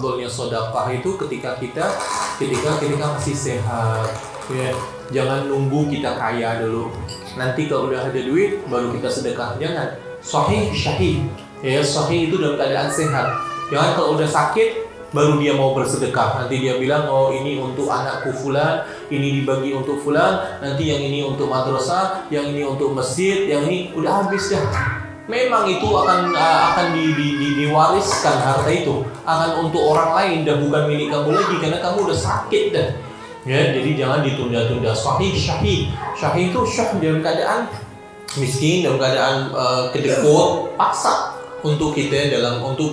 afdolnya sedekah itu ketika kita masih sehat. Ya, jangan nunggu kita kaya dulu. Nanti kalau udah ada duit baru kita sedekah. Jangan. Sahih syahih. Ya, sahih itu dalam keadaan sehat. Jangan kalau udah sakit baru dia mau bersedekah. Nanti dia bilang, oh ini untuk anakku fulan, ini dibagi untuk fulan, nanti yang ini untuk madrasah, yang ini untuk masjid, yang ini udah habis dah. Memang itu akan diwariskan harta itu, akan untuk orang lain dan bukan milik kamu lagi karena kamu udah sakit dah. Ya, jadi jangan ditunda-tunda. Sahih syahih. Syahih itu syah dalam keadaan miskin, dalam keadaan kedekut, paksa untuk kita untuk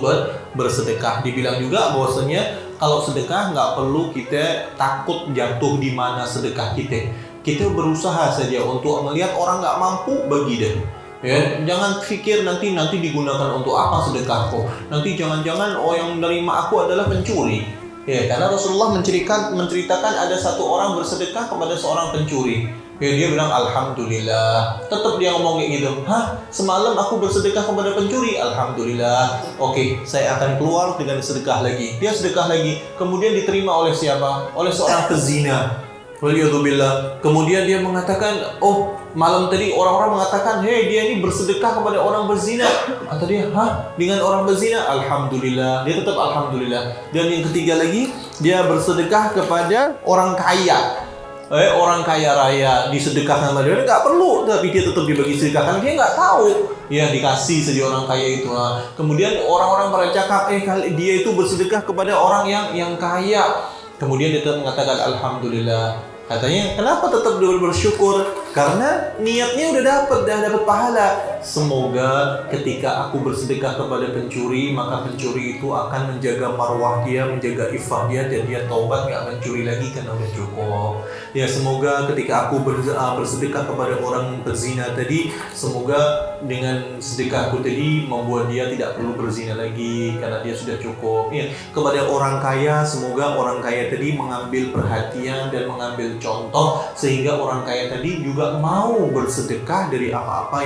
bersedekah. Dibilang juga bahwasanya kalau sedekah nggak perlu kita takut jatuh di mana sedekah kita. Kita berusaha saja untuk melihat orang nggak mampu, bagi deh. Ya, jangan pikir nanti digunakan untuk apa sedekahku. Nanti jangan-jangan yang menerima aku adalah pencuri. Ya, karena Rasulullah menceritakan ada satu orang bersedekah kepada seorang pencuri. Ya, dia bilang alhamdulillah. Tetap dia ngomong kayak gitu. Semalam aku bersedekah kepada pencuri. Alhamdulillah. Oke, saya akan keluar dengan sedekah lagi. Dia sedekah lagi. Kemudian diterima oleh siapa? Oleh seorang pezina. Waliyadzubillah. Kemudian dia mengatakan, oh malam tadi orang-orang mengatakan, hei dia ini bersedekah kepada orang berzina. Kata dia, dengan orang berzina? Alhamdulillah. Dia tetap alhamdulillah. Dan yang ketiga lagi, dia bersedekah kepada orang kaya. Orang kaya raya disedekahkan sama dia, nggak perlu, tapi dia tetap dibagi sedekah karena dia nggak tahu. Ya, dikasih saja orang kaya itu. Kemudian orang-orang pada cakap, dia itu bersedekah kepada orang yang kaya. Kemudian dia tetap mengatakan alhamdulillah. Katanya, kenapa tetap bersyukur? Karena niatnya udah dapat pahala. Semoga ketika aku bersedekah kepada pencuri, maka pencuri itu akan menjaga marwah dia, menjaga iffah dia, dan dia taubat nggak mencuri lagi karena udah cukup. Ya, semoga ketika aku bersedekah kepada orang berzina tadi, semoga dengan sedekahku tadi membuat dia tidak perlu berzina lagi karena dia sudah cukup. Ya, kepada orang kaya, semoga orang kaya tadi mengambil perhatian dan mengambil contoh sehingga orang kaya tadi juga mau bersedekah dari apa-apa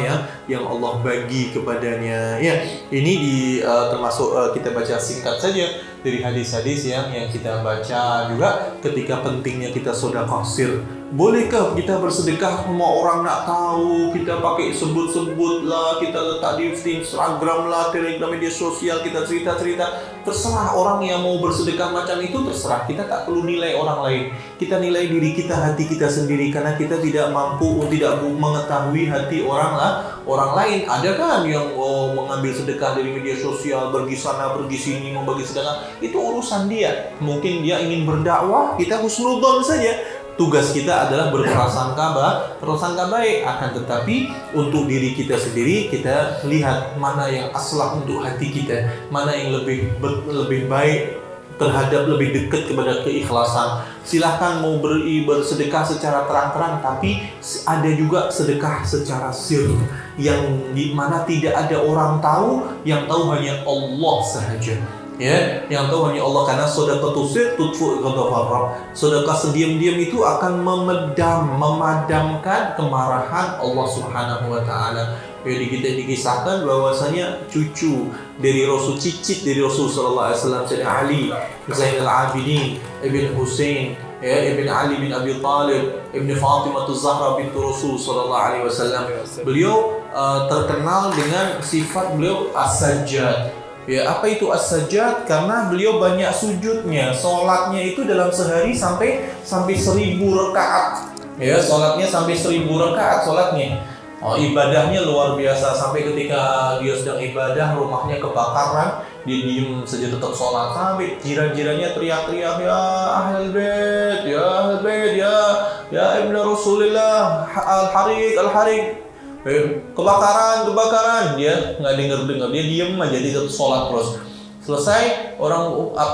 yang Allah bagi kepadanya. Ya, ini termasuk kita baca singkat saja dari hadis-hadis yang kita baca juga ketika pentingnya kita sedekah sir. Bolehkah kita bersedekah semua orang nak tahu? Kita pakai sebut-sebut lah, kita letak di Instagram lah, Telegram, media sosial, kita cerita-cerita. Terserah orang yang mau bersedekah macam itu, terserah. Kita tak perlu nilai orang lain. Kita nilai diri kita, hati kita sendiri, karena kita tidak mampu, tidak mengetahui hati orang lain. Ada kan yang mengambil sedekah dari media sosial, pergi sana, pergi sini, membagi sedekah. Itu urusan dia. Mungkin dia ingin berdakwah, kita husnudzon saja. Tugas kita adalah berprasangka baik, akan tetapi untuk diri kita sendiri kita lihat mana yang aslah untuk hati kita, mana yang lebih baik terhadap lebih dekat kepada keikhlasan. Silahkan mau bersedekah secara terang-terang, tapi ada juga sedekah secara sir yang di mana tidak ada orang tahu, yang tahu hanya Allah sahaja. Ya, yang tahu hanya Allah, karena sedekah tusir tutfu ghadab Rabb. Sedekah sediam-diam itu akan memadamkan kemarahan Allah Subhanahu wa taala. Jadi kita dikisahkan bahwasanya cucu dari Rasul, cicit dari Rasul sallallahu alaihi wasallam, Sayyidina Ali Zainal Abidin Ibn Husain, Ibn Ali bin Abi Talib, Ibn Fatimah Zahra bintu Rasul sallallahu alaihi wasallam. Beliau terkenal dengan sifat beliau as-sajjad. Ya, apa itu as-sajjad? Karena beliau banyak sujudnya. Salatnya itu dalam sehari sampai 1000 rakaat. Ya, salatnya sampai 1000 rakaat salatnya. Ibadahnya luar biasa, sampai ketika dia sedang ibadah rumahnya kebakaran, dia diem saja tetap sholat, sampai jiran-jirannya teriak-teriak, ya ahlul bait, ya ibnu Rasulillah, al-harik, kebakaran, dia nggak dengar, dia diem aja, dia tetap sholat terus. Selesai,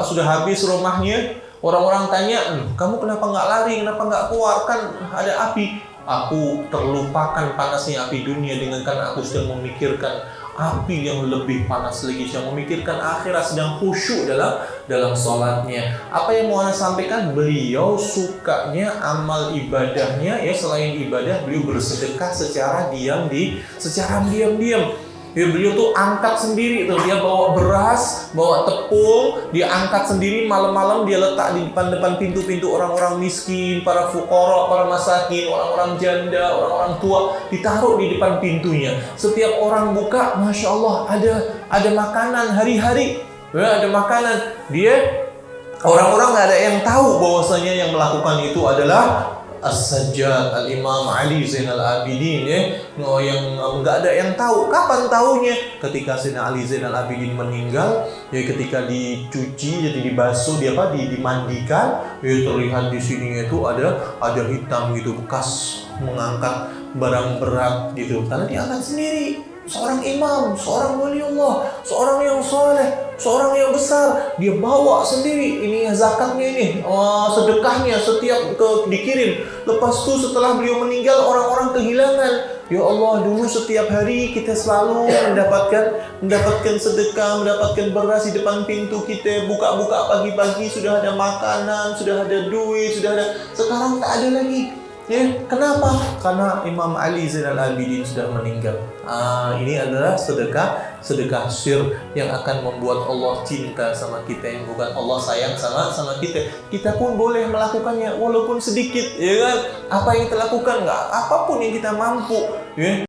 sudah habis rumahnya, orang-orang tanya, kamu kenapa nggak lari, kenapa nggak keluar, kan ada api. Aku terlupakan panasnya api dunia karena aku sedang memikirkan api yang lebih panas lagi, sedang memikirkan akhirat, sedang khusyuk dalam sholatnya. Apa yang mau Anda sampaikan? Beliau sukanya amal ibadahnya, ya selain ibadah beliau bersedekah secara diam-diam. Ya, beliau tuh angkat sendiri tuh, dia bawa beras, bawa tepung, dia angkat sendiri malam-malam, dia letak di depan pintu-pintu orang-orang miskin, para fuqara, para masakin, orang-orang janda, orang-orang tua, ditaruh di depan pintunya. Setiap orang buka, masya Allah, ada makanan hari-hari, ya, ada makanan. Orang-orang nggak ada yang tahu bahwasanya yang melakukan itu adalah As-Sajjad, Al-Imam Ali Zainal Abidin, ya. Yang nggak ada yang tahu. Kapan tahunya? Ketika Sayyidina Ali Zainal Abidin meninggal, ya, ketika dicuci, jadi dibasuh, dimandikan, ya, terlihat di sini itu ada hitam gitu, bekas mengangkat barang berat gitu. Karena diangkat sendiri. Seorang imam, seorang waliullah, seorang yang soleh, seorang yang besar, dia bawa sendiri ini zakatnya, ini sedekahnya setiap dikirim. Lepas itu setelah beliau meninggal, orang-orang kehilangan. Ya Allah, dulu setiap hari kita selalu mendapatkan sedekah, mendapatkan beras di depan pintu kita, buka-buka pagi-pagi sudah ada makanan, sudah ada duit, sudah ada. Sekarang tak ada lagi. Ya, kenapa? Karena Imam Ali Zainal Abidin sudah meninggal. Ini adalah sedekah syir yang akan membuat Allah cinta sama kita, yang bukan Allah sayang sama kita. Kita pun boleh melakukannya walaupun sedikit, ya kan? Apa yang kita lakukan, nggak apapun yang kita mampu, ya.